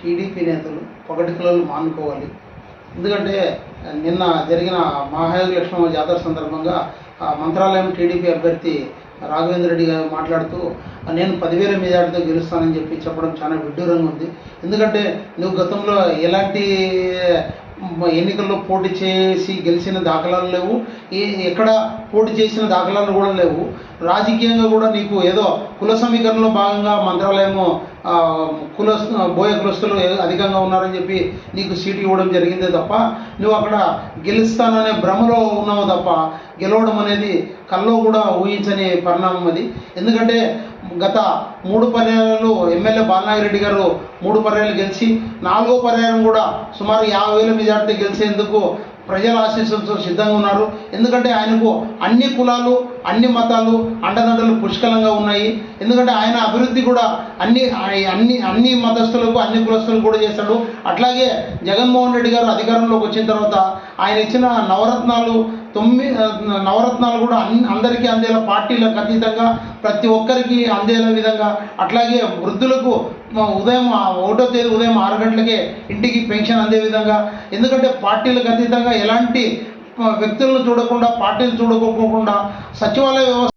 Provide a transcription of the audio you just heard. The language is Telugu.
టీడీపీ నేతలు పొగటికలను మానుకోవాలి. ఎందుకంటే నిన్న జరిగిన మహాయోగి లక్ష్మమ్మ జాతర సందర్భంగా మంత్రాలయం టీడీపీ అభ్యర్థి రాఘవేంద్ర రెడ్డి గారు మాట్లాడుతూ నేను 10,000 మెజార్టీతో గెలుస్తానని చెప్పడం చాలా విడ్డూరంగా ఉంది. ఎందుకంటే నువ్వు గతంలో ఎలాంటి ఎన్నికల్లో పోటీ చేసి గెలిచిన దాఖలాలు లేవు, ఎక్కడ పోటీ చేసిన దాఖలాలు కూడా లేవు. రాజకీయంగా కూడా నీకు ఏదో కుల సమీకరణలో భాగంగా మంత్రాలయము బోయ కులస్తులు అధికంగా ఉన్నారని చెప్పి నీకు సీటు ఇవ్వడం జరిగిందే తప్ప నువ్వు అక్కడ గెలుస్తాననే భ్రమలో ఉన్నావు తప్ప గెలవడం అనేది కల్లో కూడా ఊహించని పరిణామం అది. ఎందుకంటే గత 3 పర్యాయాలు ఎమ్మెల్యే బాలనాగిరెడ్డి గారు 3 పర్యాయాలు గెలిచి 4వ పర్యాయం కూడా సుమారు 50,000 మెజార్టీ గెలిచేందుకు ప్రజల ఆశీస్సులతో సిద్ధంగా ఉన్నారు. ఎందుకంటే ఆయనకు అన్ని కులాలు అన్ని మతాలు అండదండలు పుష్కలంగా ఉన్నాయి. ఎందుకంటే ఆయన అభివృద్ధి కూడా అన్ని మతస్థులకు అన్ని కులస్తులకు కూడా చేస్తాడు. అట్లాగే జగన్మోహన్ రెడ్డి గారు అధికారంలోకి వచ్చిన తర్వాత ఆయన ఇచ్చిన నవరత్నాలు కూడా అందరికీ అందేలా, పార్టీలకు అతీతంగా ప్రతి ఒక్కరికి అందేలా విధంగా, అట్లాగే వృద్ధులకు ఉదయం 1వ తేదీ ఉదయం 6 గంటలకే ఇంటికి పెన్షన్ అందే విధంగా. ఎందుకంటే పార్టీలకు అతీతంగా ఎలాంటి వ్యక్తులను చూడకుండా, పార్టీలు చూడకోకుండా సచివాలయ వ్యవస్థ